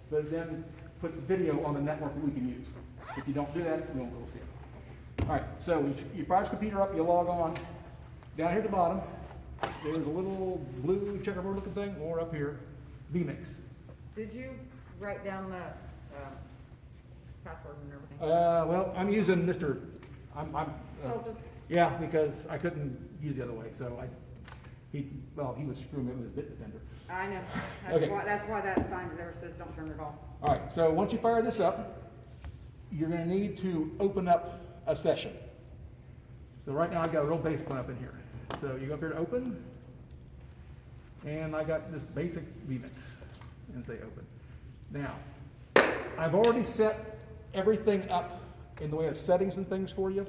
but it then puts video on the network that we can use. If you don't do that, we won't be able to see it. All right, so you fire this computer up, you log on. Down here at the bottom, there's a little blue checkerboard looking thing, or up here, vMix. Did you write down the password and everything? Well, I'm using Mr. So just, Yeah, because I couldn't use the other way, so he was screwing me with his bit defender. I know, Okay. that's why that sign there says don't turn it off. All right, so once you fire this up, you're going to need to open up a session. So right now I've got a real basic one up in here. So you go up here to open, and I got this basic vMix, and say open. Now, I've already set everything up in the way of settings and things for you.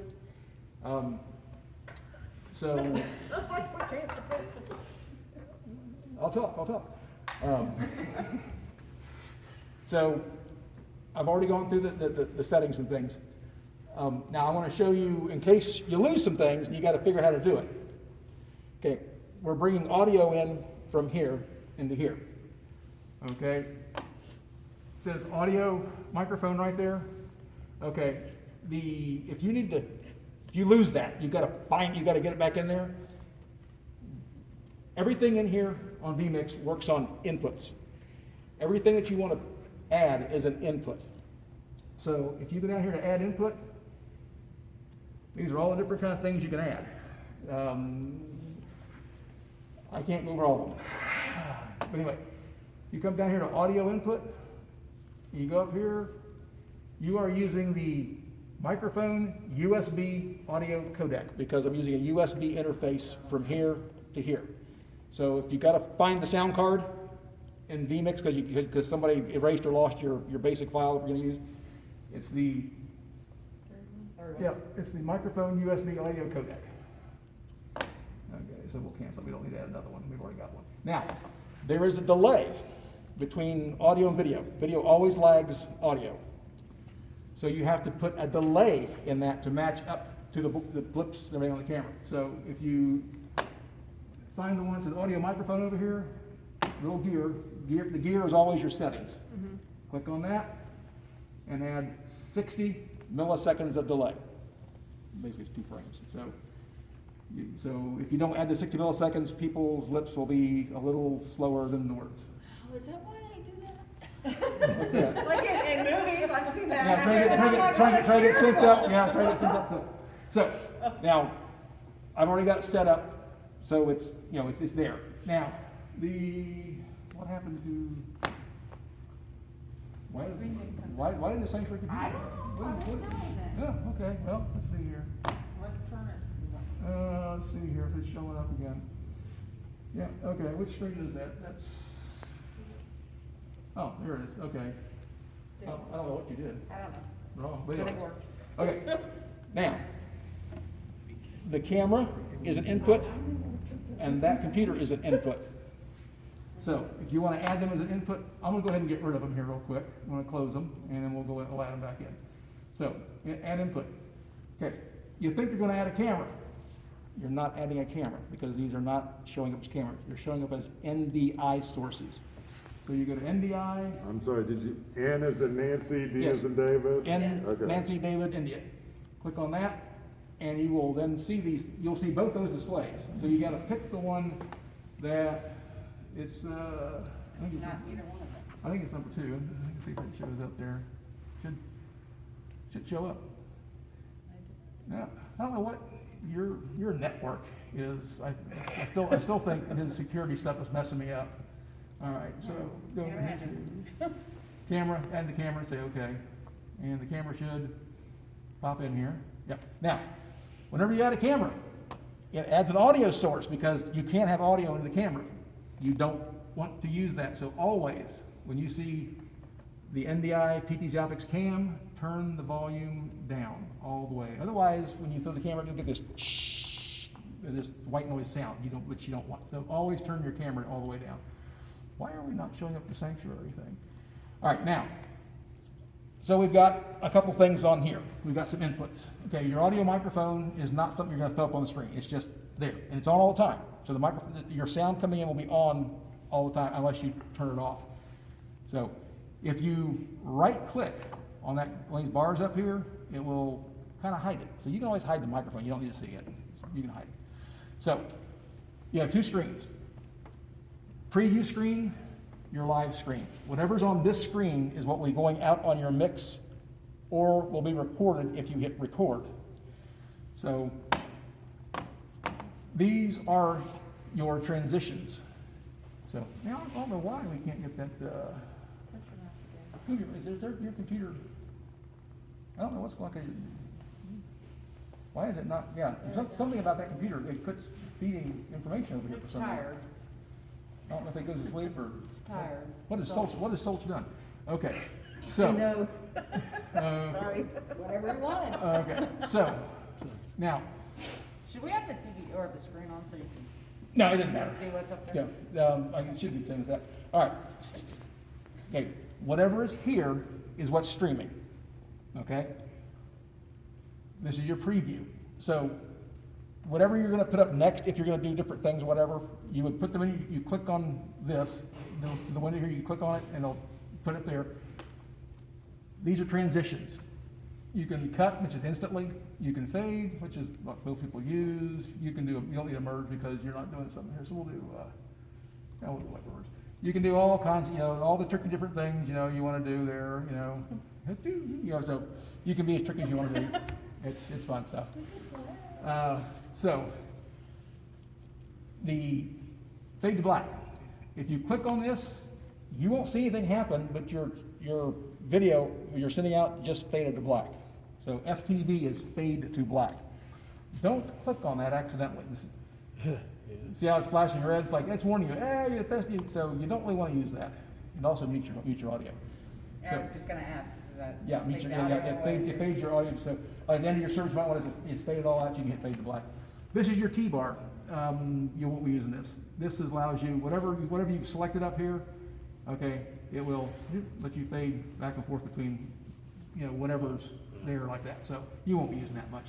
So That's like we can't say. I'll talk. So I've already gone through the settings and things. Now I want to show you, in case you lose some things, you got to figure out how to do it. Okay, we're bringing audio in from here into here. Okay, it says audio microphone right there. Okay, if you lose that, you got to get it back in there. Everything in here on vMix works on inputs. Everything that you want to add is an input. So if you go down here to add input, these are all the different kind of things you can add. I can't go over all of them. But anyway, you come down here to audio input, you go up here, you are using the microphone USB audio codec because I'm using a USB interface from here to here. So if you got to find the sound card in vMix because somebody erased or lost your basic file that we're going to use, it's the microphone USB audio codec. Okay, so we'll cancel. We don't need to add another one. We've already got one. Now, there is a delay between audio and video. Video always lags audio. So you have to put a delay in that to match up to the blips and everything on the camera. So if you find the ones with audio microphone over here, little gear, the gear is always your settings. Mm-hmm. Click on that and add 60 milliseconds of delay. Basically it's 2 frames. So if you don't add the 60 milliseconds, people's lips will be a little slower than the words. Oh, is that why they do that? Yeah. Like in movies, I've seen that. Yeah, try to get synced up. Yeah, try to get synced up. So now I've already got it set up, so it's it's there. Now what happened to why did it say for computer? I don't know. Yeah, okay. Well, let's see here. Let's turn it. Let's see here if it's showing up again. Yeah. Okay. Which screen is that? That's. Oh, there it is. Okay. Oh, I don't know what you did. I don't know. Wrong. But Anyway. it worked. Okay. Now, the camera is an input, and that computer is an input. So, if you want to add them as an input, I'm going to go ahead and get rid of them here real quick. I'm going to close them, and then we'll add them back in. So, add input. Okay. You think you're going to add a camera. You're not adding a camera because these are not showing up as cameras. They're showing up as NDI sources. So you go to NDI. I'm sorry, did you, N as in Nancy, D Yes. as in David? N, Okay. Nancy, David, India. Click on that, and you will then see these, you'll see both those displays. So you gotta pick the one that it's, I think it's, Not either one of them. I think it's number 2. I can see if it shows up there. Should show up. Now, I don't know what your network is. I still think the security stuff is messing me up. All right, so go over here to camera, add the camera, say okay. And the camera should pop in here. Yep. Now, whenever you add a camera, it adds an audio source because you can't have audio in the camera. You don't want to use that. So always, when you see the NDI PTZ Optics cam, turn the volume down all the way. Otherwise, when you throw the camera, you'll get this white noise sound, which you don't want. So always turn your camera all the way down. Why are we not showing up the sanctuary thing? All right, now, so we've got a couple things on here. We've got some inputs. Okay, your audio microphone is not something you're going to throw up on the screen. It's just there, and it's on all the time. So the microphone, your sound coming in will be on all the time unless you turn it off. So If you right-click on these bars up here, it will kind of hide it. So you can always hide the microphone. You don't need to see it. You can hide it. So you have two screens. Preview screen, your live screen. Whatever's on this screen is what will be going out on your mix or will be recorded if you hit record. So these are your transitions. So now I don't know why we can't get that. Is there your computer? I don't know what's going on. Why is it not? Yeah, there's something about that computer. It quits feeding information over here for It's some reason. tired. I don't know if it goes to sleep or. It's tired. What has Solch done? Okay, He so. knows. uh, Sorry, whatever you want. Okay, so, now, Should we have the TV or the screen on so you can no, it didn't matter. see what's up there? Yeah, it should be the same as that. All right. Okay, whatever is here is what's streaming. Okay? This is your preview. So, whatever you're going to put up next, if you're going to do different things, whatever, you would put them in, you click on this, the window here, you click on it, and it'll put it there. These are transitions. You can cut, which is instantly. You can fade, which is what most people use. You can do, you don't need a merge because you're not doing something here. So we'll do like merge. You can do all kinds, all the tricky different things, you want to do there, so you can be as tricky as you want to be. It's fun stuff. So the fade to black. If you click on this, you won't see anything happen, but your video you're sending out just faded to black. So FTV is fade to black. Don't click on that accidentally. See how it's flashing red? It's like it's warning you. You're testing. So you don't really want to use that. And also mute your audio. I was just gonna ask, is that? Yeah, mute your it fades your audio. So at the end of your service, you might want to it's faded all out. You can hit fade to black. This is your T-bar. You won't be using this. This allows you whatever you've selected up here. Okay, it will let you fade back and forth between whatever's there like that. So you won't be using that much.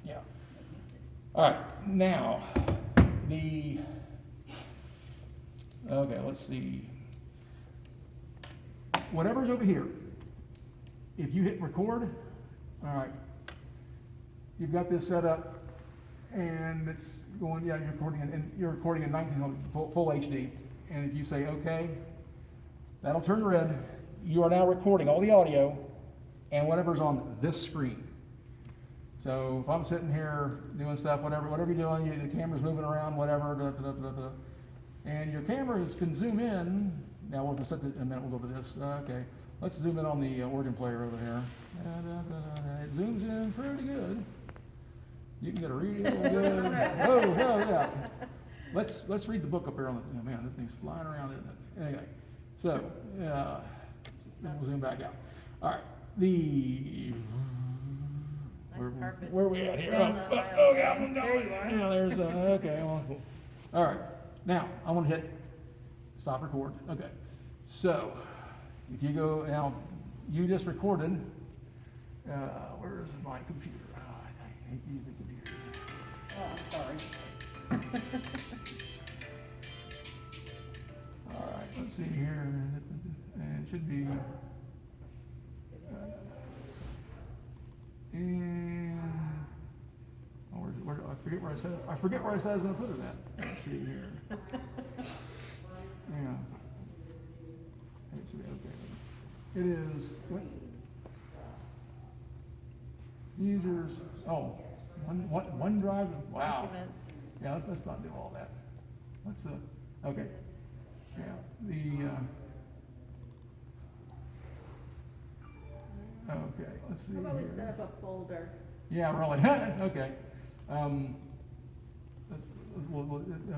Yeah. All right, now let's see. Whatever's over here, if you hit record, all right, you've got this set up, and it's going. Yeah, you're recording in 19 full HD, and if you say OK, that'll turn red. You are now recording all the audio and whatever's on this screen. So if I'm sitting here doing stuff, whatever you're doing, the camera's moving around, whatever, and your cameras can zoom in. Now we'll set it in a minute. We'll go to this. Okay, let's zoom in on the organ player over here. It zooms in pretty good. You can get a real good. Oh hell yeah! Let's read the book up here on the. Man, this thing's flying around, isn't it? Anyway, so we'll zoom back out. All right, where are we at here? Yeah, there you are. Yeah, there's okay. Well, all right. Now I want to hit stop record. Okay. So if you go now, you just recorded. Where's my computer? I hate using computers. Oh, I'm sorry. All right. Let's see here. And it should be. And I forget where I said it. I forget where I said I was going to put it at. Let's see here. Yeah. It should be okay. It is what? Users. Oh, OneDrive. Wow. Documents. Yeah. Let's not do all that. Let's okay. Yeah. Okay, let's see. How about we here. set up a folder? Yeah, really. Okay.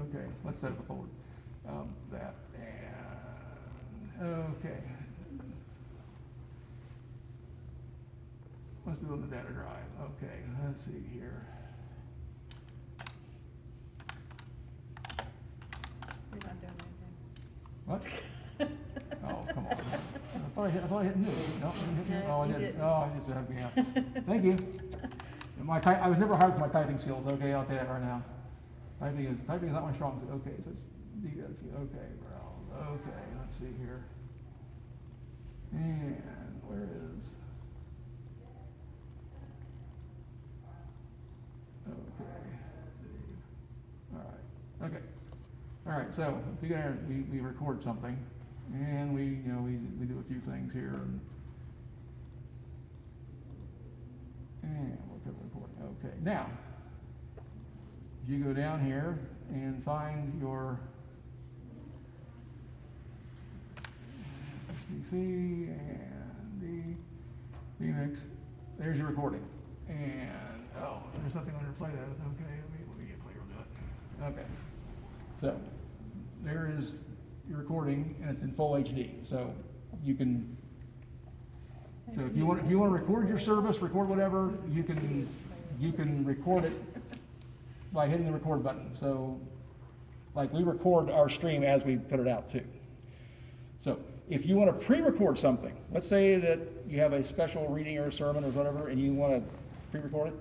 Okay, let's set up a folder. That. And, okay. Let's do it on the data drive. Okay, let's see here. You're not doing anything. What? Oh, come on. I thought I hit new. No, I didn't hit new. No, Oh, I you did. didn't. Oh, I just okay. Yeah. Thank you. I was never hired for my typing skills. Okay, I'll tell you that right now. Typing is not my strong suit. Okay, so it's okay, bro. Okay, let's see here. And where is? Okay. All right. Okay. All right. So if you go there, we record something, and we do a few things here. And we'll put recording. Okay. Now, if you go down here and find your SBC and the remix, there's your recording. And there's nothing on your play that is okay. Let me get clear with that. Okay. So there is your recording, and it's in full HD. So you can. So if you want to record your service, record whatever, you can record it by hitting the record button. So, like, we record our stream as we put it out too. So if you want to pre-record something, let's say that you have a special reading or a sermon or whatever, and you want to pre-record it,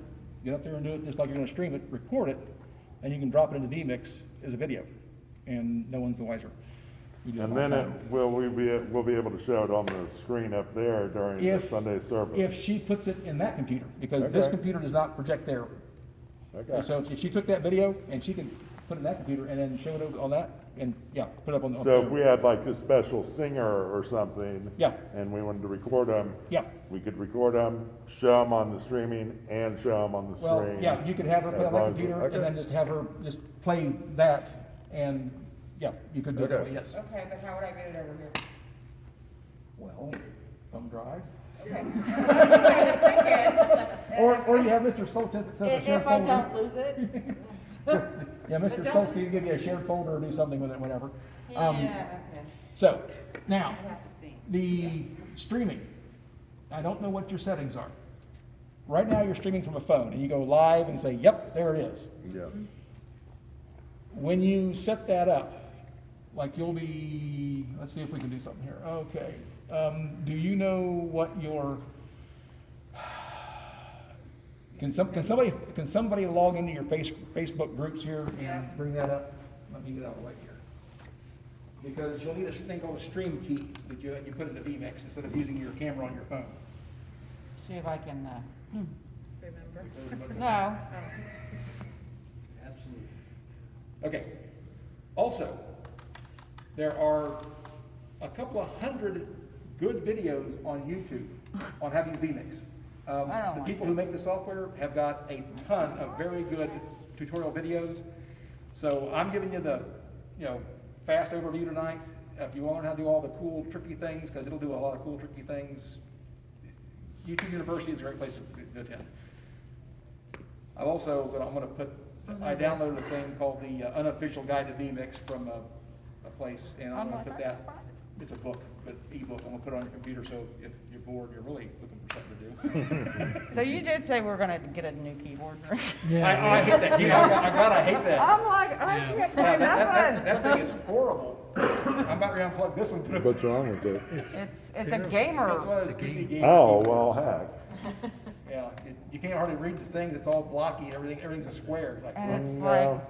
get up there and do it just like you're going to stream it, record it, and you can drop it into vMix as a video, and no one's the wiser. We do it And all then the time. we'll be able to show it on the screen up there during the Sunday service. If she puts it in that computer, because this Okay. computer does not project there. Okay. So if she took that video and she can put it in that computer and then show it on that, and put it up on the. So if we had like a special singer or something. Yeah. And we wanted to record them. Yeah. We could record them, show them on the streaming, and show them on the Well, screen. yeah, you could have her play on As that long as- computer okay. and then just have her just play that, and, you could do it that Okay. way, yes. Okay, but how would I get it over here? Well, thumb drive. Okay. That's what I was thinking. Or you have Mr. Stoltz that says a shared If I folder. don't lose it? Yeah, Mr. But Stoltz don't- can give you a shared folder or do something with it, whatever. Okay. So, now, I have to see. the streaming, I don't know what your settings are. Right now, you're streaming from a phone, and you go live and say, yep, there it is. Yeah. When you set that up, like you'll be, let's see if we can do something here. Okay. Do you know what your, can somebody log into your Facebook groups here Yeah. and bring that up? Let me get out of the way here. Because you'll need a thing called a stream key that you put into vMix instead of using your camera on your phone. See if I can, Remember? no. Absolutely. Okay. Also, there are a couple of hundred good videos on YouTube on how to use vMix. I don't The like people it. who make the software have got a ton of very good tutorial videos. So I'm giving you the, fast overview tonight. If you want to learn how to do all the cool, tricky things, because it'll do a lot of cool, tricky things, YouTube University is a great place to attend. I'm going to put, I downloaded a thing called the Unofficial Guide to vMix from a place, and I'm going to put that, it's a book, but ebook, I'm going to put it on your computer, so if you're bored, you're really looking for something to do. So you did say we're gonna get a new keyboard, right? I hate that. I'm glad I hate that. I'm like, I can't Yeah, play nothing. that thing is horrible. I'm about to unplug this one. What's wrong with it? It's a gamer. It's one of those goofy games. Oh, well, heck. Yeah, you can't hardly read the thing. It's all blocky. Everything's a square. It's like, And it's No. like,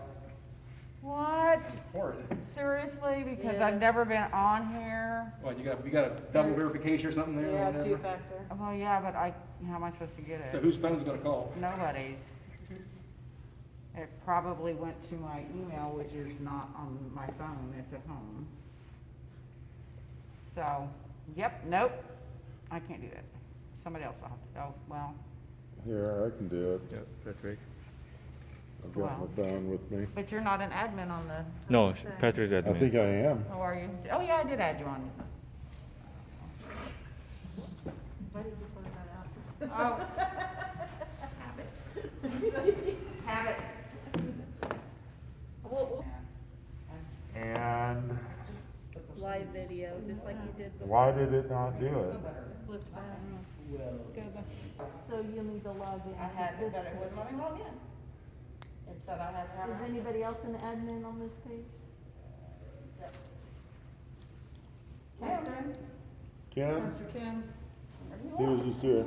what? horrid. Seriously? Because Yeah. I've never been on here. What, you got a double verification or something there? or Yeah, whatever? two-factor. Well, yeah, but how am I supposed to get So it? whose phone's gonna call? Nobody's. It probably went to my email, which is not on my phone, it's at home. So, yep, nope, I can't do that. Somebody else will have to, well, Here, I can do it. Yeah, Patrick. I've got Wow. my phone with me. but you're not an admin on the, No, Patrick's I admin. think I am. oh, are you? Oh, yeah, I did add you on. Why did you find that out? Oh. Habits. And Live video, just like you did before. why did it not do it? Flipped back. Go back. So you'll need to log in. I had This- it, but it wouldn't let me log in. It said I had to have. Is access. anybody else an admin on this page? Kim? Ken? Mr. Kim? He was just here.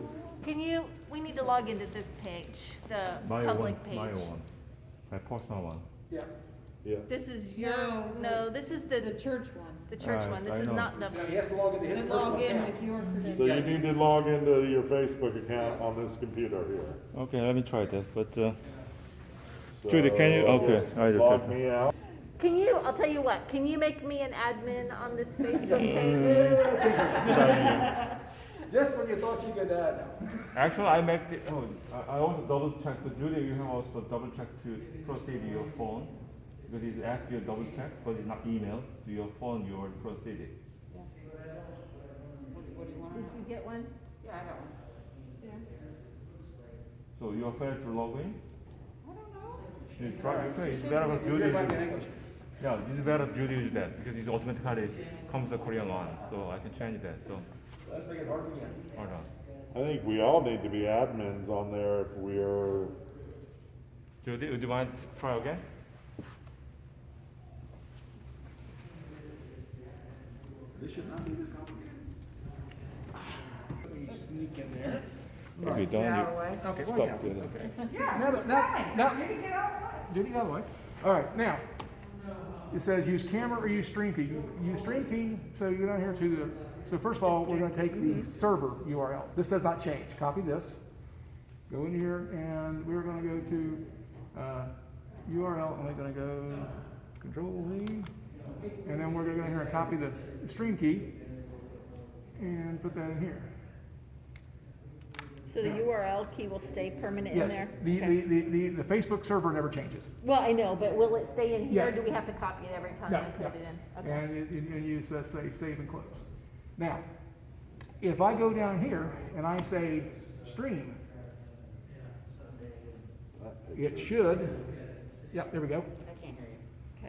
We need to log into this page, the My public one, page. my one. My personal one. Yeah. Yeah. This is your, No, this is the the church one. church one, this I is know. not the, He has to log into his And personal log in account. with your So credentials. you need to log into your Facebook account on this computer here. Okay, let me try that, but, Judy, can you- okay, just I just log have to- me out. can you, I'll tell you what, can you make me an admin on this Facebook page? Just when you thought you could, actually, I make the, I also double check, the Judy, you have also double check to proceed your phone, because he's asked you to double check, but it's not email, to your phone, you are proceeded. What do you want? Did you get one? Yeah, I got one. So you are failed to log in? I don't know. You try, okay, it's should better be for able Judy. might be in English. Yeah, it's better Judy do that, because it automatically comes the Korean line, so I can change that, so, Let's make it hard again. hold on. I think we all need to be admins on there if we're, Judy, would you mind to try again? This should not be this complicated. Let me sneak in there. If you Get out of don't, the way. Okay, well, Stop yeah. doing it. Okay. Yeah. Now, Judy, get out of the way. Judy, out of the way. All right, now, it says use camera or use stream key. Use stream key, so you go down here to the, so first of all, we're gonna take the server URL. This does not change. Copy this. Go in here, and we're gonna go to, URL, and we're gonna go Control V, and then we're gonna go here and copy the stream key, and put that in here. So the URL key will stay permanent in Yes, there? the, Okay. the Facebook server never changes. Well, I know, but will it stay in here, or Yes. do we have to copy it every time No, I put no. it in? Okay. And you say save and close. Now, if I go down here and I say stream, it should, yeah, there we go. I can't hear you.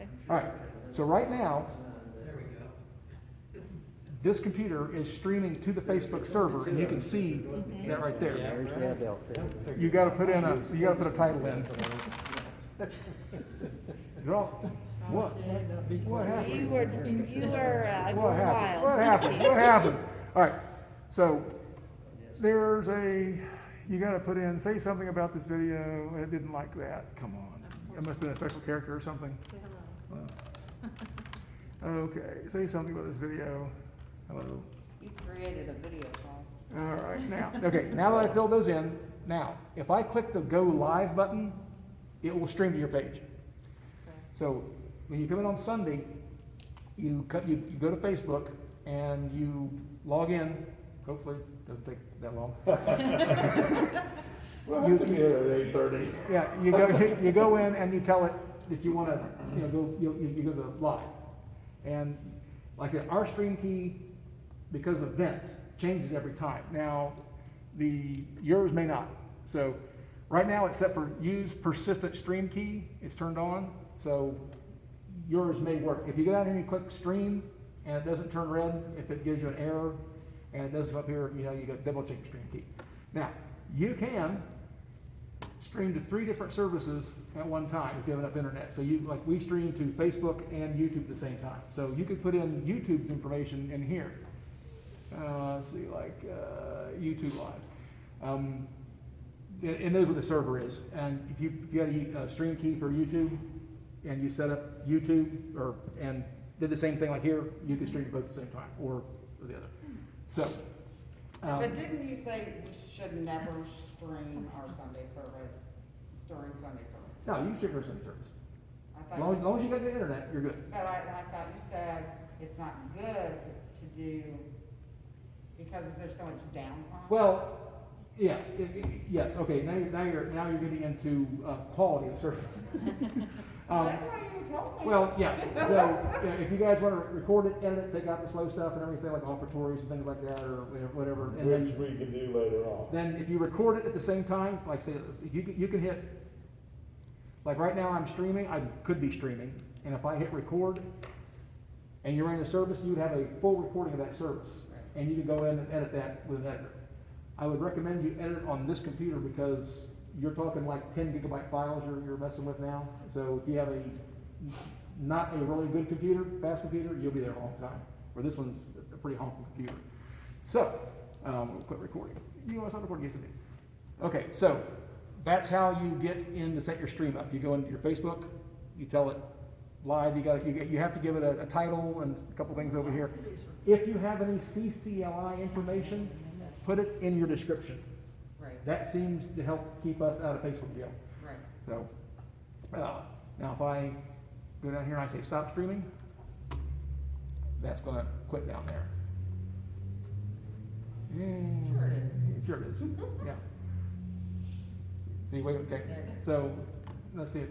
Okay. All right, so right now, this computer is streaming to the Facebook server, and you can see that right there. You gotta put in a, you gotta put a title in. Draw, what? What happened? You were, What going happened? wild. What happened? What happened? All right, so there's a, you gotta put in, say something about this video, I didn't like that, come on. It must have been a special character or something. Okay, say something about this video, hello. You created a video call. All right, now, okay, now that I filled those in, now, if I click the go live button, it will stream to your page. So when you come in on Sunday, you go to Facebook and you log in, hopefully, it doesn't take that long. we'll have to be here at 8:30. Yeah, you go in and you tell it that you wanna, go, you go to live. And like our stream key, because of events, changes every time. Now, yours may not. So right now, except for use persistent stream key, it's turned on. So yours may work. If you go down here and you click stream and it doesn't turn red, if it gives you an error and it doesn't come up here, you got to double check your stream key. Now, you can stream to 3 different services at one time if you have enough internet. So we stream to Facebook and YouTube at the same time. So you could put in YouTube's information in here. Let's see, YouTube Live. It knows what the server is. And if you had a stream key for YouTube and you set up YouTube and did the same thing like here, you could stream to both at the same time or the other. So. But didn't you say we should never stream our Sunday service during Sunday service? No, you can stream for Sunday service. I As thought long you as you got the internet, you're good. But I thought you said it's not good to do because there's so much downtime. Well, yes, yes, okay, now you're getting into quality of service. That's what you told me. Well, yeah, so if you guys want to record it, edit it, take out the slow stuff and everything like offertories and things like that or whatever. And Which we can do later on. then if you record it at the same time, like say, you can hit, like right now I'm streaming, I could be streaming, and if I hit record and you're in a service, you would have a full recording of that service. And you can go in and edit that with an editor. I would recommend you edit it on this computer because you're talking like 10 gigabyte files you're messing with now. So if you have not a really good computer, fast computer, you'll be there a long time. Or this one's a pretty honking computer. So, we'll quit recording. You want to stop recording? Yes, indeed. Okay, so that's how you get in to set your stream up. You go into your Facebook, you tell it live, you have to give it a title and a couple things over here. If you have any CCLI information, put it in your description. Right, That seems to help keep us out of Facebook jail. right. So, now if I go down here and I say stop streaming, that's gonna quit down there. Sure it is. Sure it is, yeah. See, wait, okay, so, let's see if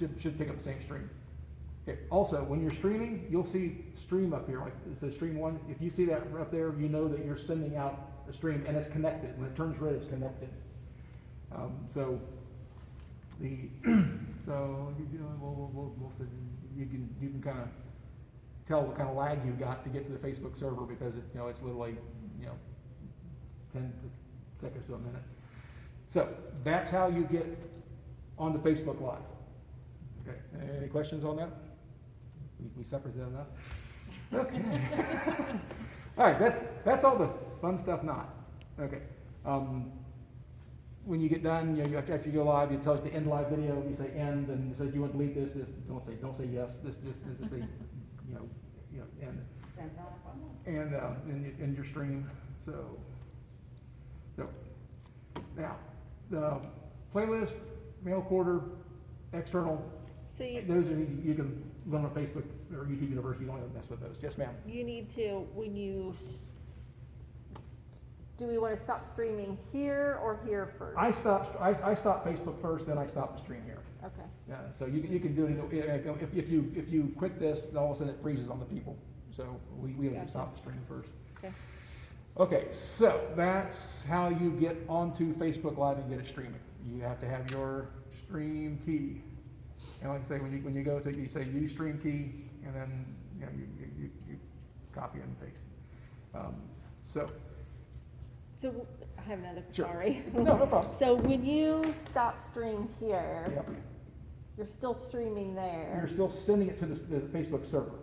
it should pick up the same stream. Okay, also, when you're streaming, you'll see stream up here, like it says stream 1. If you see that up there, you know that you're sending out a stream and it's connected. When it turns red, it's connected. So you can kind of tell what kind of lag you got to get to the Facebook server because it's literally 10 seconds to a minute. So that's how you get onto Facebook Live. Okay, any questions on that? We suffered that enough? Okay. All right, that's all the fun stuff not. Okay. When you get done, you have to, after you go live, it tells you to end live video, you say end, and it says, do you want to delete this? Don't say yes, this say, end. Depends on And, in your stream, so, now, the playlist, mail quarter, external, So those are, you can run on Facebook or YouTube University, you don't have to mess with those. Yes, ma'am. you need to, do we want to stop streaming here or here first? I stopped Facebook first, then I stopped the stream here. Okay. Yeah, so you can do it, if you quit this, all of a sudden it freezes on the people. So we have to Gotcha. stop the stream first. Okay. Okay, so that's how you get onto Facebook Live and get it streaming. You have to have your stream key. And like I say, when you go to, you say use stream key, and then you copy and paste. So So I have another, Sure. sorry. no problem. So when you stop stream here, Yep. you're still streaming there. You're still sending it to the Facebook server.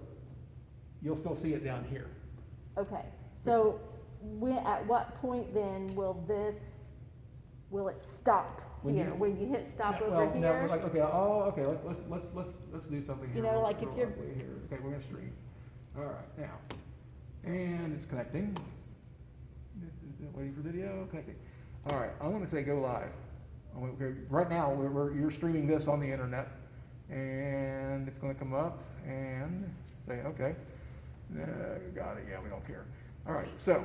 You'll still see it down here. Okay, so at what point then will it stop When here? you- When you hit stop over Well, no, here? like, okay, let's do something here. You know, like real if you're- quickly here. Okay, we're gonna stream. All right, now, and it's connecting. Waiting for video, connecting. All right, I want to say go live. Right now, you're streaming this on the internet, and it's going to come up and say, okay, got it. Yeah, we don't care. All right, so,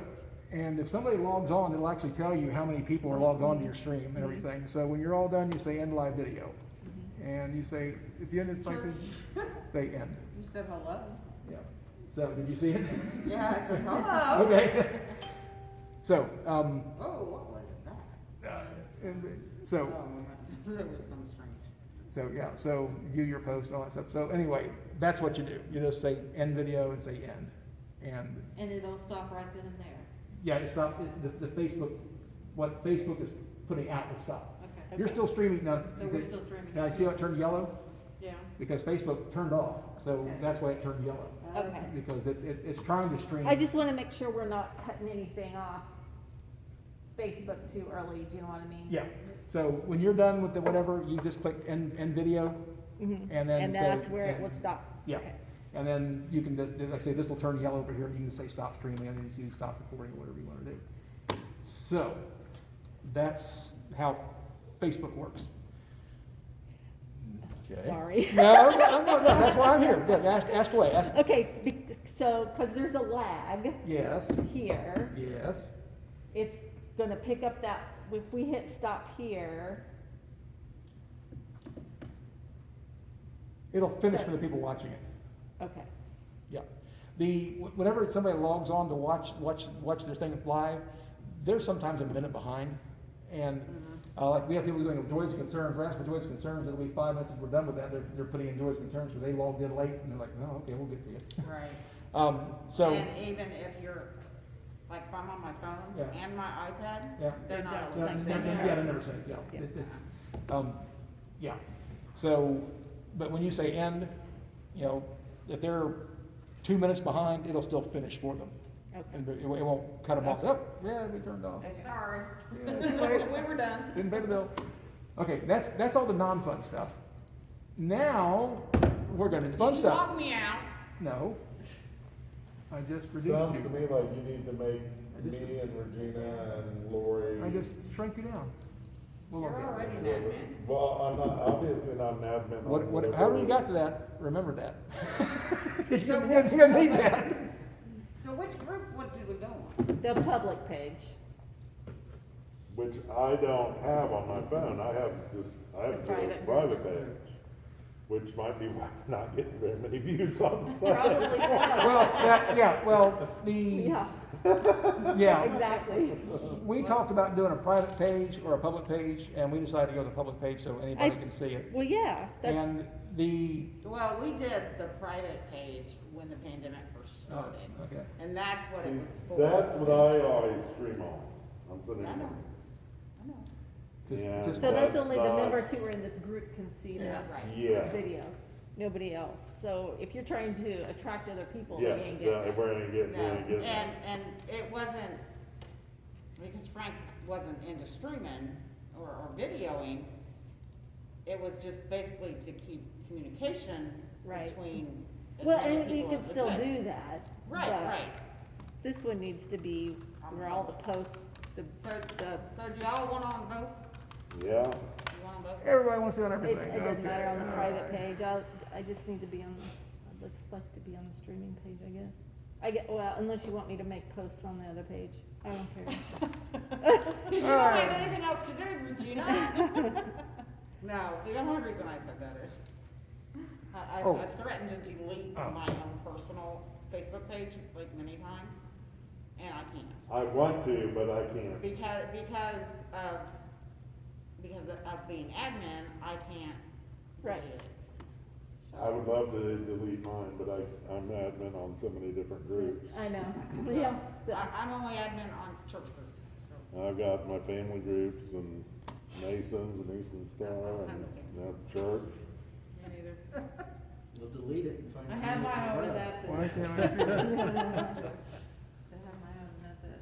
and if somebody logs on, it'll actually tell you how many people are logged on to your stream and everything. So when you're all done, you say end live video, and you say at the end of the say end. You said hello. Yeah. So did you see it? Yeah, it says hello. Okay. So, Oh, what was that? so, There was some strange. so yeah, so view your post and all that stuff. So anyway, that's what you do. You just say end video and say end. And it'll stop right then and there. Yeah, it stops, the Facebook, what Facebook is putting out will stop. Okay. You're still streaming now. So we're still streaming. Now, see how it turned yellow? Yeah. Because Facebook turned off, so Okay. that's why it turned yellow. Okay. Because it's trying to stream. I just want to make sure we're not cutting anything off Facebook too early, do you know what I mean? Yeah, so when you're done with the whatever, you just click end video, Mhm. and then. And so- that's where it and- will stop? Yeah, Okay. and then you can just, like I say, this will turn yellow over here, and you can say stop streaming, and then you stop recording, or whatever you want to do. So, that's how Facebook works. Okay. Sorry. No, that's why I'm here. Good, ask away, ask. Okay, so, because there's a lag Yes, here, yes, it's gonna pick up that, if we hit stop here, it'll finish for the people watching it. okay, Yeah. Whenever somebody logs on to watch their thing live, they're sometimes a minute behind. And, like, we have people doing joys and concerns, we're asking for joys and concerns, it'll be 5 minutes, if we're done with that, they're putting in joys and concerns because they logged in late, and they're like, oh, okay, we'll get to you. Right. So, And even if you're, like, if I'm on my phone Yeah. and my iPad, yeah. they're not They're able to not see Yeah, it. yeah, they never say, yeah, Yeah. it's, yeah. So, but when you say end, if they're 2 minutes behind, it'll still finish for them. okay. And it won't cut them off, oh, yeah, we turned off. Oh, sorry. Yeah, too late. We were done. Didn't pay the bill. Okay, that's all the non-fun stuff. Now, we're gonna do fun You stuff. logged me out. No. I just reduced Sounds to you. me like you need to make me and Regina and Lori. I just shrunk you down. We'll You're look at it. already an admin. Well, I'm not, obviously not an admin. on However you got to that, remember that. You're gonna need that. So which group, what did we go on? The public page. Which I don't have on my phone, I have The the private. private page, which might be why I'm not getting very many views on site. Probably so. Well, the, Yeah, yeah, exactly. we talked about doing a private page or a public page, and we decided to go to the public page so anybody I- can see it. Well, yeah, that's, And the, Well, we did the private page when the pandemic first started. okay. And that's what it See, was for. that's what I always stream on. I'm sitting I know. there. I know. Yeah. Just so that's That's only the not- members who are in this group can see Yeah, that right. Yeah, video, nobody else. So if you're trying to attract other people, they yeah, ain't getting it. we're gonna get, No, we're gonna get. and it wasn't, because Frank wasn't into streaming or videoing. It was just basically to keep communication Right. between as Well, many and you people can as we still could. do that. Right, but right. This one needs to be where all the posts, the, So, the, so do y'all want on both? Yeah, You want on both? Everybody wants to be on it, everything. it doesn't matter on the Okay, private all right. page. I just need to be on, I'd just like to be on the streaming page, I guess. Well, unless you want me to make posts on the other page. I don't care. Cause you don't have anything else to do, Regina. No, the only reason I said that is, Oh. I've threatened to delete Oh. my own personal Facebook page like many times, and I can't. I want to, but I can't. Because of being admin, I can't Right. delete it. I would love to delete mine, but I'm admin on so many different groups. I know, yeah. I'm only admin on church groups, so. I've got my family groups and Masons and Eastern Star and church. Me neither. We'll delete it and find I out. had who my it's own, about. that's it. Why can't I see that? I had my own, that's it.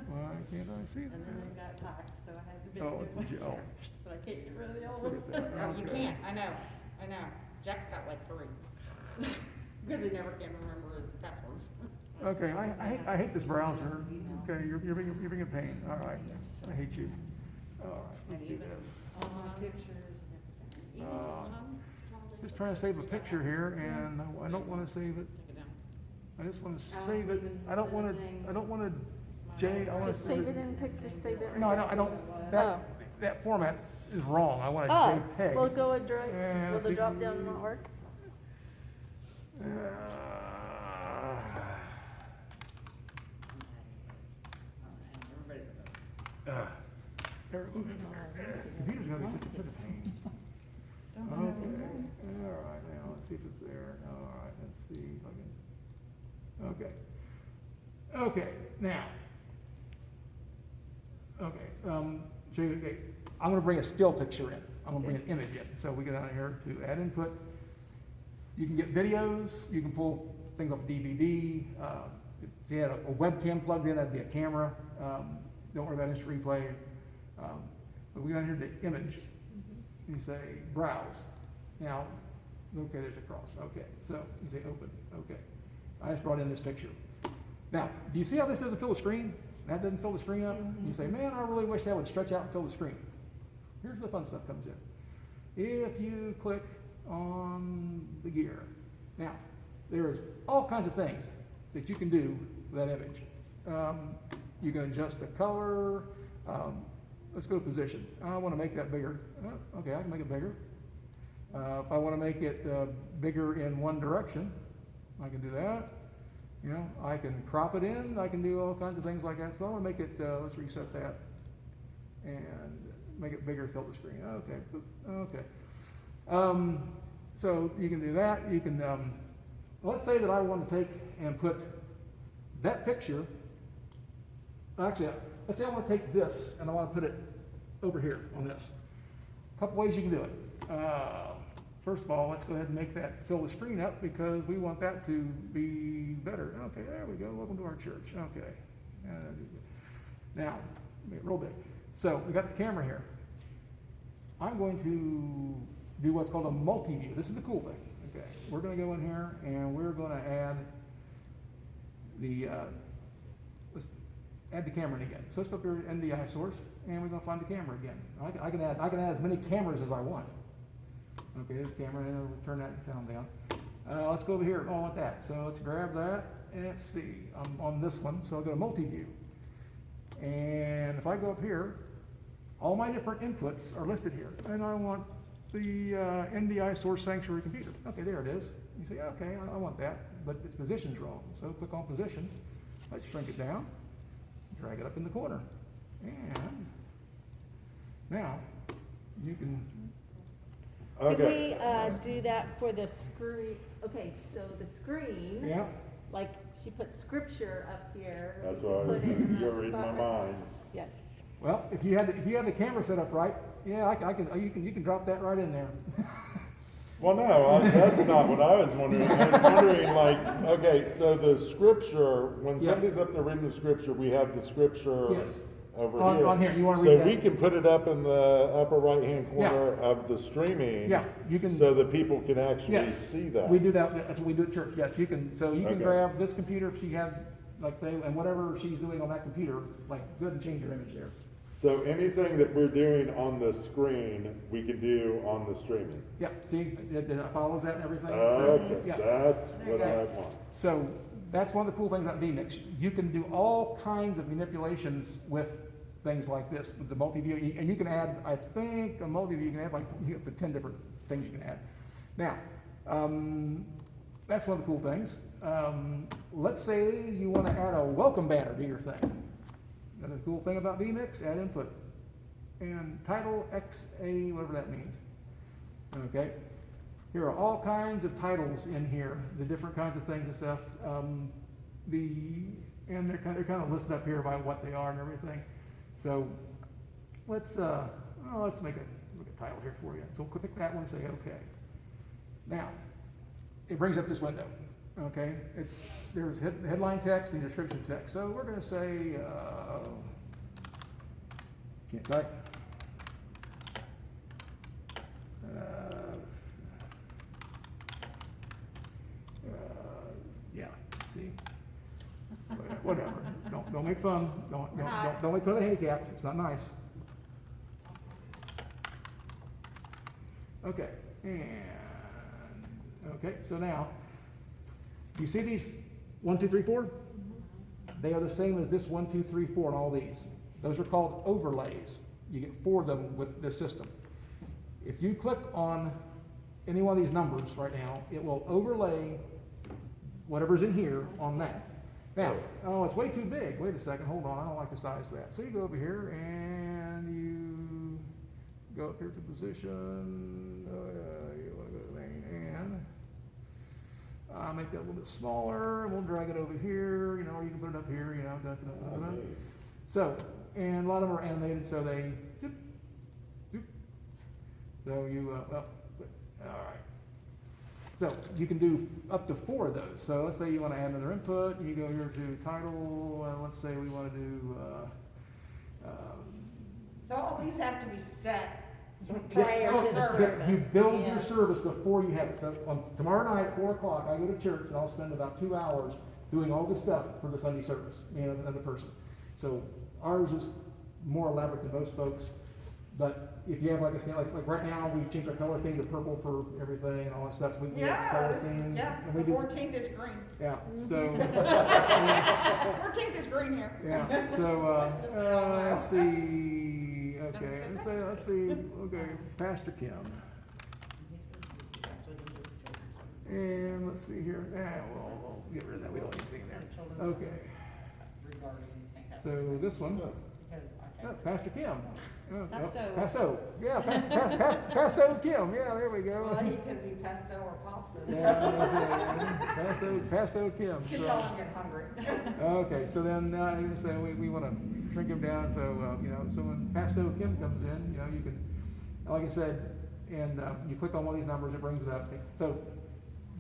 Why can't I see And then that? it got taxed, so I had to make Oh, it. it's a L. But I can't get rid of the old Look one. at that. No, you Okay. can't, I know. Jack's got like 3. Because he never can remember his passwords. Okay, I hate this browser. Okay, you're being a pain. All right, I hate you. All right, let's do this. All my pictures and everything. Just trying to save a picture here, and I don't want to save it. Take it down. I just want to save it. I don't want to. I don't want to. I want Just to save it in just save it. No, I don't. Oh. That format is wrong. I want a Oh, JPEG. well, go and drag, Yeah, will the see- drop down not work? Computer's gonna be such a pain. Okay, all right, now, let's see if it's there. All right, let's see if I can, okay, now. Okay, okay, I'm gonna bring a still picture in. I'm gonna bring an image in. So we go down here to add input. You can get videos, you can pull things off DVD. If you had a webcam plugged in, that'd be a camera. Don't worry about instant replay. But we go down here to image. You say browse. Now, okay, there's a cross. Okay, so you say open. Okay, I just brought in this picture. Now, do you see how this doesn't fill the screen? That doesn't fill the screen up? You say, man, I really wish that would stretch out and fill the screen. Here's where the fun stuff comes in. If you click on the gear, now, there's all kinds of things that you can do with that image. You can adjust the color. Let's go to position. I want to make that bigger. Okay, I can make it bigger. If I want to make it bigger in one direction, I can do that. You know, I can crop it in. I can do all kinds of things like that. So I want to make it, let's reset that and make it bigger, fill the screen. Okay, okay. So you can do that. You can, let's say that I want to take and put that picture, actually, let's say I want to take this and I want to put it over here on this. A couple ways you can do it. First of all, let's go ahead and make that fill the screen up because we want that to be better. Okay, there we go. Welcome to our church. Okay. Now, make it real big. So we got the camera here. I'm going to do what's called a multi-view. This is the cool thing. Okay, we're gonna go in here and we're gonna add the, let's add the camera in again. So let's go up here to NDI source, and we're gonna find the camera again. I can add as many cameras as I want. Okay, there's the camera, and we'll turn that sound down. Let's go over here, oh, I want that. So let's grab that, and let's see, I'm on this one, so I'll go to multi-view. And if I go up here, all my different inputs are listed here, and I want the NDI source sanctuary computer. Okay, there it is. You say, okay, I want that, but its position's wrong. So click on position, let's shrink it down, drag it up in the corner. And now you can, Could Okay. we, do that for the screen? Okay, so the screen, yeah, like, she put scripture up here. That's we why put it in that you're reading my spot. mind. Yes. well, if you have the camera set up right, yeah, you can drop that right in there. Well, no, that's not what I was wondering. I was wondering, like, okay, so the scripture, when Yeah. somebody's up there reading the scripture, we have the scripture Yes. over On- here. on here, you wanna So read we that? can put it up in the upper right-hand Yeah. corner of the streaming. Yeah, you can- So that people can actually Yes, see that. we do that, that's what we do at church, yes, you can, so you can Okay. grab this computer if she had, like, say, and whatever she's doing on that computer, like, go ahead and change your image there. So anything that we're doing on the screen, we can do on the streaming. Yeah, see, it follows that and everything? So, Okay, yeah. that's what I want. So, that's one of the cool things about vMix. You can do all kinds of manipulations with things like this, with the multi-view, and you can add, I think, a multi-view, you can add like, you have up to 10 different things you can add. Now, that's one of the cool things. Let's say you want to add a welcome banner to your thing. Another cool thing about vMix, add input. And title XA, whatever that means. Okay? Here are all kinds of titles in here, the different kinds of things and stuff. And they're kind of listed up here by what they are and everything. So let's make a title here for you. So we'll click that one and say okay. Now, it brings up this window. Okay, there's headline text and description text. So we're going to say, can't type. Yeah, see, whatever. Don't make fun. Don't make fun of the handicap. It's not nice. Okay, so now. You see these 1, 2, 3, 4? They are the same as this 1, 2, 3, 4 and all these. Those are called overlays. You get 4 of them with this system. If you click on any one of these numbers right now, it will overlay whatever's in here on that. Now, oh, it's way too big. Wait a second, hold on, I don't like the size of that. So you go over here and you go up here to position, you want to go to the thing, and make that a little bit smaller, and we'll drag it over here, you know, or you can put it up here, you know. So, and a lot of them are animated, so they, zoop, zoop. So you, all right. So you can do up to 4 of those. So let's say you want to add another input, you go here to title, let's say we want to do, So all these have to be set Prior to the service. You build your Yes. service before you have it. So on tomorrow night, 4 o'clock, I go to church and I'll spend about 2 hours doing all this stuff for the Sunday service, you know, another person. So ours is more elaborate than most folks. But if you have like right now, we've changed our color theme to purple for everything and all that stuff. So we can get color theme. And The we do, 14th is green. yeah, so, 14th is green here. yeah, so, let's see. Okay, let's see, okay, Pastor Kim. And let's see here, we'll get rid of that, we don't need anything there. Okay, so this one, Pastor Kim. Pasto. Yeah, Pasto Kim, yeah, there we go. Well, he could be pesto or pasta. Yeah, Pasto Kim. You So- tell him you're hungry. Okay, so then, so we want to shrink him down, so, you know, so when Pasto Kim comes in, you know, you can, like I said, and you click on one of these numbers, it brings it up. So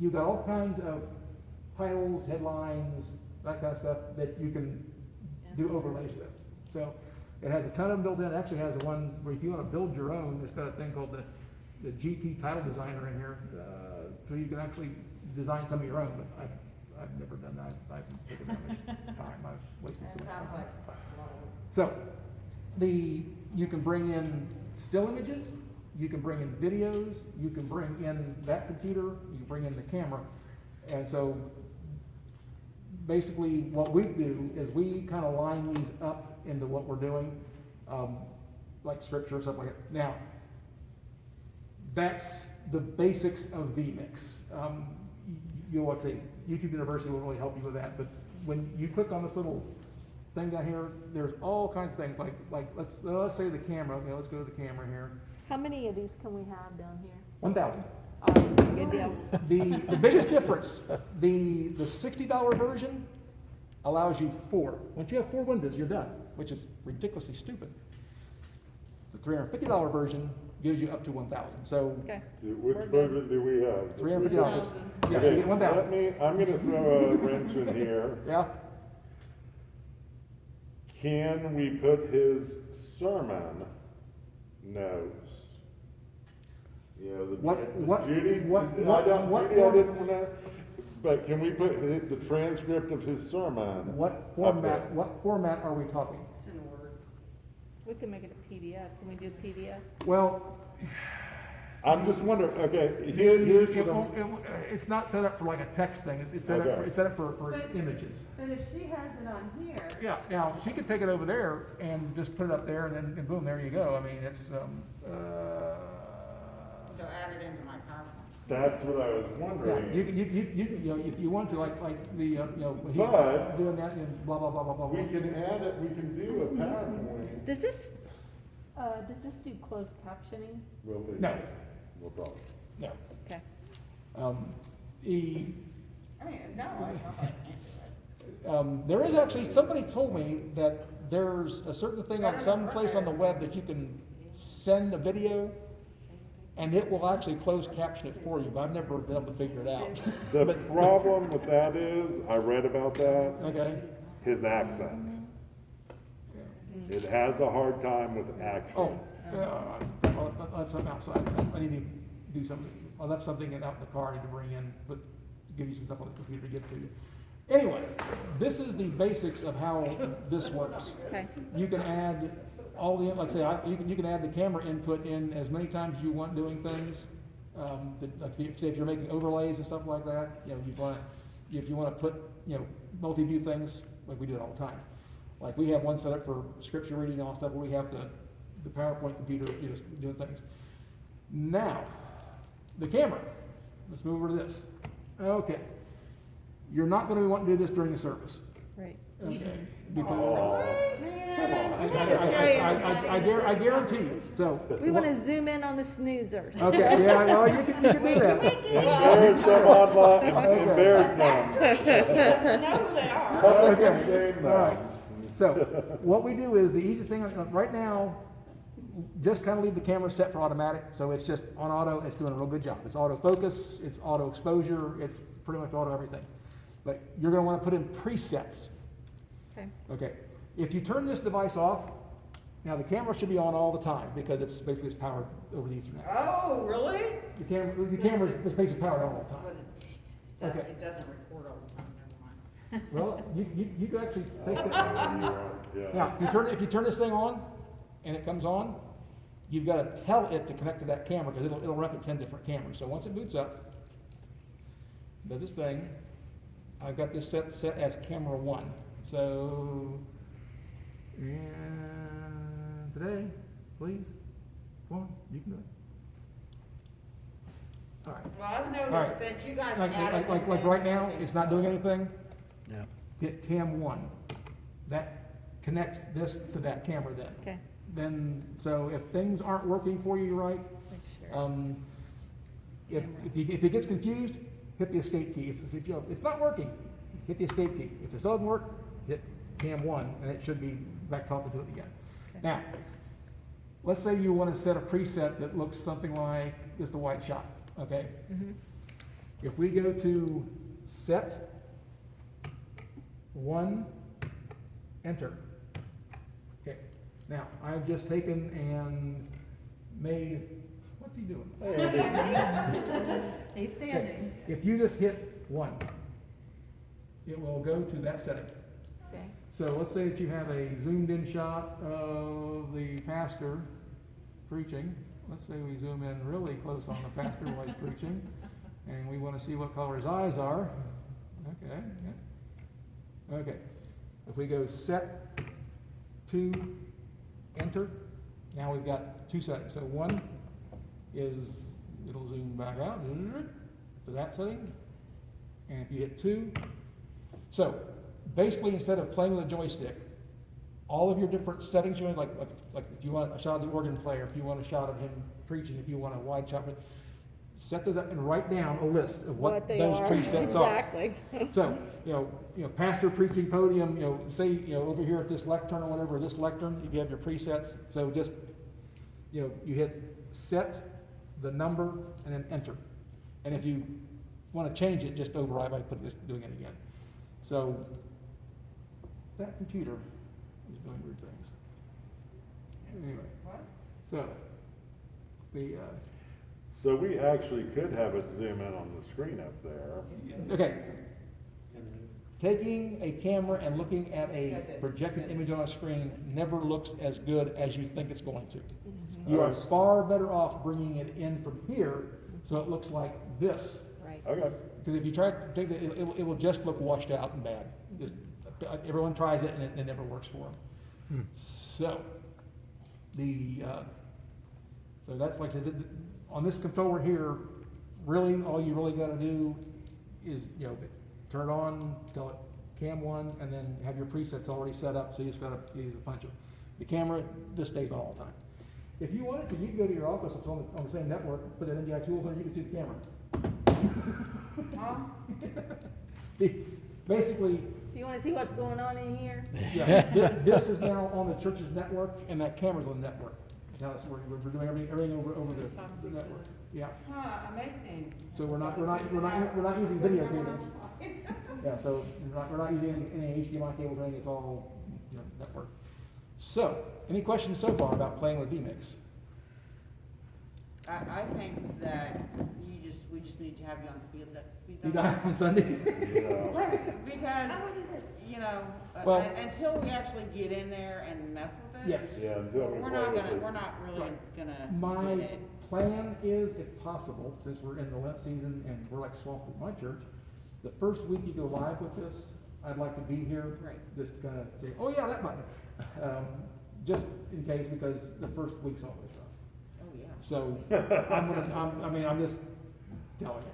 you've got all kinds of titles, headlines, that kind of stuff that you can do overlays with. So it has a ton of them built in. It actually has the one where if you want to build your own, it's got a thing called the GT title designer in here. so you can actually design some of your own, but I've never done that. I haven't taken that much time. I've wasted so That much sounds time. like a lot of work. So, you can bring in still images, you can bring in videos, you can bring in that computer, you can bring in the camera. And so, basically, what we do is we kind of line these up into what we're doing, like scripture, stuff like that. Now, that's the basics of vMix. You'll want to say, YouTube University will really help you with that, but when you click on this little thing down here, there's all kinds of things, like let's say the camera, okay, let's go to the camera here. How many of these can we have down here? 1,000. Good deal. The biggest difference, the $60 version allows you 4. Once you have 4 windows, you're done, which is ridiculously stupid. The $350 version gives you up to 1,000. So Okay. Which We're good. version do we have? $350. Yeah, you Okay, get 1,000. I'm gonna throw a wrench in here. Yeah. Can we put his sermon notes? You know, Judy, I didn't wanna, but can we put the transcript of his sermon? What up there? format are we talking? It's in Word. We can make it a PDF. Can we do a PDF? Well, I'm just wondering, okay, here's what I'm. it's not set up for like a text thing. It's set Okay. up. It's set up for images. But if she has it on here, Yeah. Now she could take it over there and just put it up there, and then and boom, there you go. I mean, it's So add it into my PowerPoint. That's what I was yeah. wondering. You know, if you want to, like the you know, when he's But- doing that and blah blah blah blah blah. We can add it, we can do a PowerPoint. Does this do closed captioning? We'll figure No. it out. No problem. No. Okay. The I mean, no, it's not like I can't do it. there is actually, somebody told me that there's a certain thing on some place on the web that you can send a video and it will actually close caption it for you, but I've never been able to figure it out. The But- problem with that is, I read about that, Okay. his accent. It has a hard time with accents. Well, that's something else. I need to do something. I left something out in the car I need to bring in, but give you some stuff on the computer to get to you. Anyway, this is the basics of how this works. Okay. You can add all the, like I say, you can add the camera input in as many times as you want doing things. Like say if you're making overlays and stuff like that, you know, if you want to put, you know, multi-view things, like we do it all the time. Like we have one set up for scripture reading and all stuff where we have the PowerPoint computer, you know, doing things. Now, the camera. Let's move over to this. Okay. You're not going to want to do this during the service. Right. Okay. Because Come on. I guarantee you. So. We want to zoom in on the snoozers. Okay. Yeah. Well, you can do that. Embarrass them online, embarrass them. Know who they are. Public Okay. shame All right. them. So what we do is the easiest thing right now. Just kind of leave the camera set for automatic, so it's just on auto. It's doing a real good job. It's autofocus. It's auto exposure. It's pretty much auto everything. But you're going to want to put in presets. Okay. Okay. If you turn this device off, now the camera should be on all the time because it's basically powered over the Ethernet. Oh, really? The camera is basically powered all the But time. Okay. it doesn't record all the time, never mind. Well, you can actually take that. Yeah. Now, if you turn this thing on and it comes on, you've got to tell it to connect to that camera because it'll run up to 10 different cameras. So once it boots up, does this thing. I've got this set as camera 1. So, and today, please, come on, you can do it. All right. Well, I've All right. noticed since you guys Like added this. like right now, it's not doing anything. Yeah. Hit cam 1. That connects this to that camera then. Okay. Then, so if things aren't working for you right, Make sure. if it gets confused, hit the escape key. If it's not working, hit the escape key. If it doesn't work, hit cam 1 and it should be back talking to it again. Okay. Now, let's say you want to set a preset that looks something like just a white shot, okay? Mm-hmm. If we go to set 1, enter. Okay, now I've just taken and made, What's he doing? Hey, Andy. He's standing. If you just hit 1, it will go to that setting. Okay. So let's say that you have a zoomed in shot of the pastor preaching. Let's say we zoom in really close on the pastor while he's preaching, and we want to see what color his eyes are. Okay. Yeah. Okay. If we go set to enter, now we've got 2 settings. So 1 is it'll zoom back out to that setting, and if you hit 2, so basically instead of playing with a joystick, all of your different settings you want, like if you want a shot of the organ player, if you want a shot of him preaching, if you want a wide shot, set those up and write down a list of what they those are. presets are. Exactly. So, pastor preaching podium, say, over here at this lectern or whatever, this lectern, if you have your presets, so just, you hit set, the number, and then enter. And if you want to change it, just override by doing it again. So, that computer is doing weird things. Anyway, so, So we actually could have it zoom in on the screen up there. okay. Taking a camera and looking at a projected image on a screen never looks as good as you think it's going to. You are far better off bringing it in from here so it looks like this. Right. Okay. Because if you try to take it, it will just look washed out and bad. Just, everyone tries it and it never works for them. So, so that's like I said, on this controller here, really all you really got to do is, turn it on, tell it cam 1, and then have your presets already set up, so you just got to use a punch it. The camera just stays on all the time. If you wanted to, you can go to your office, it's on the same network, put that NDI tools on, you can see the camera. Basically, Do you want to see what's going on in here? yeah, this is now on the church's network, and that camera's on the network. Now that's where we're doing everything over the network. Yeah. Huh, amazing. So we're not using video cables. Yeah, so we're not using any HDMI cables or anything. It's all network. So, any questions so far about playing with vMix? I think that we just need to have you on speed You dial. got it on Sunday? Yeah. Because, Well- until we actually get in there and mess with it. Yes. Yeah, until we We're play not with gonna, it. we're not really gonna My get it. plan is, if possible, since we're in the Lent season and we're like swamped with my church, the first week you go live with this, I'd like to be here. Right. Just to kind of say, oh yeah, that button. Just in case, because the first week's always rough. Oh, yeah. So, I'm just telling you.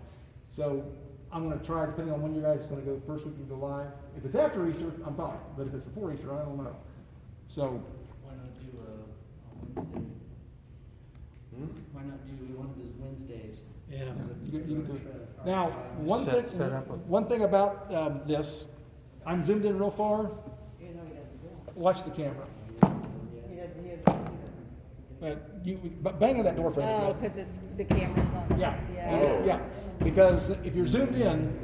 So, I'm gonna try, depending on when you guys are gonna go, first week you go live. If it's after Easter, I'm fine, but if it's before Easter, I don't know. So, Why not do a Wednesday? Why not do one of his Wednesdays? Yeah. you can do it. Now, one Set thing about this, I'm zoomed in real far, He doesn't do it. watch the camera. He doesn't. But banging that door frame Oh, again. because it's, the camera's on. Yeah, Oh. yeah, because if you're zoomed in,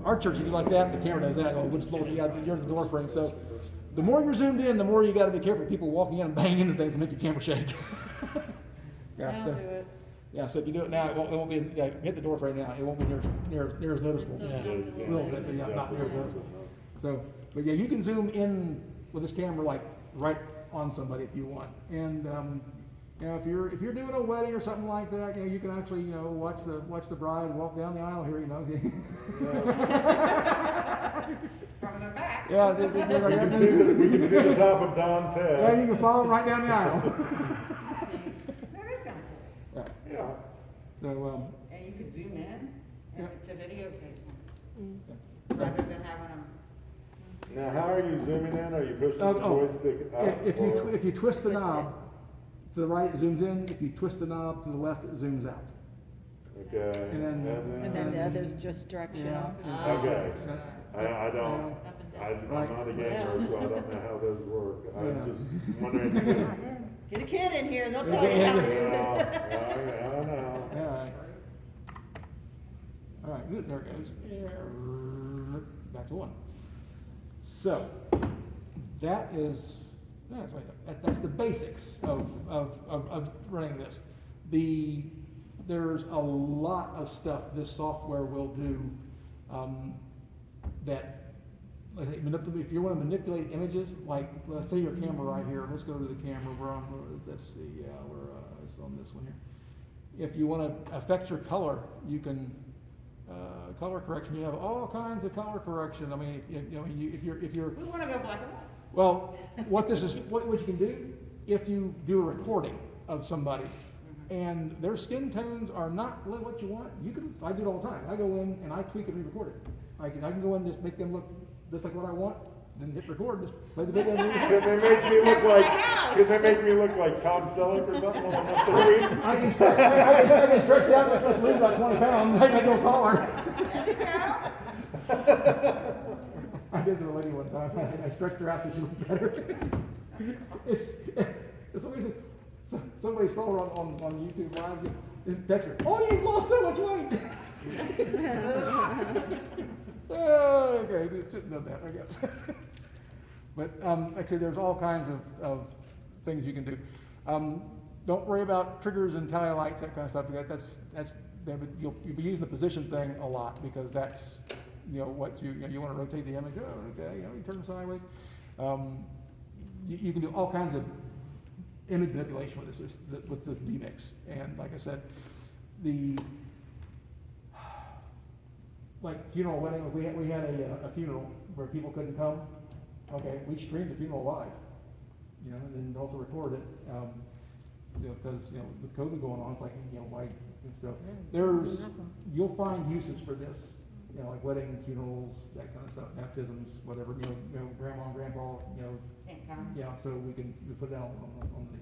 our church, you do like that, the camera does that, wood floor, you're the door frame, so the more you're zoomed in, the more you gotta be careful, people walking in and banging into things and make your camera shake. Yeah, I'll so- do it. Yeah, so if you do it now, it won't be, hit the door frame now, it won't be near as noticeable. Yeah. A little bit, but yeah, not near as noticeable. So, but yeah, you can zoom in with this camera like right on somebody if you want. And, if you're doing a wedding or something like that, you can actually, watch the bride walk down the aisle here, From the back. Yeah, We can see the top of Don's head. yeah, you can follow them right down the aisle. That is kind of cool. Yeah. Yeah. So, And you could zoom in Yeah. to videotape them, Mm. rather than having them. Now, how are you zooming in? Are you pushing the joystick yeah, up? if you twist the Twist knob to the right, it zooms in. If you twist the knob to the left, it zooms out. Okay. And then- And then the other's just directional. Okay. I don't, Up and I'm Right. not a gamer, so I don't know how those work. I was Yeah. just wondering. Get a kid in here, they'll tell you Yeah. how. I don't know. All right. All right, good, there it goes. Back to 1. So, that's the basics of running this. there's a lot of stuff this software will do, that, like, if you wanna manipulate images, like, let's say your camera right here, let's go to the camera, let's see, yeah, it's on this one here. If you wanna affect your color, you can, color correction, you have all kinds of color correction. I mean, if you're, We wanna go black and white. well, what you can do, if you do a recording of somebody, and their skin tones are not really what you want, I do it all the time. I go in and I tweak it and record it. I can go in and just make them look just like what I want, then hit record, just play the video and record. Can they make me look like, Tom Selleck or something on the three? I can stretch it out if I lose about 20 pounds, I can go taller. I did to a lady one time, I stretched her out so she looked better. Somebody saw her on YouTube Live, and text her, oh, you've lost so much weight! Okay, it shouldn't have done that, I guess. But, like I said, there's all kinds of things you can do. Don't worry about triggers and tally lights, that kind of stuff, because you'll be using the position thing a lot, because that's, what you want to rotate the image, okay, you turn them sideways. You can do all kinds of image manipulation with this vMix, and like I said, like funeral wedding, we had a funeral where people couldn't come. Okay, we streamed the funeral live, and then also recorded it, because with COVID going on, it's like why. So you'll find uses for this, like wedding, funerals, that kind of stuff, baptisms, whatever. Grandma and grandpa, Can't come. so we put it out on the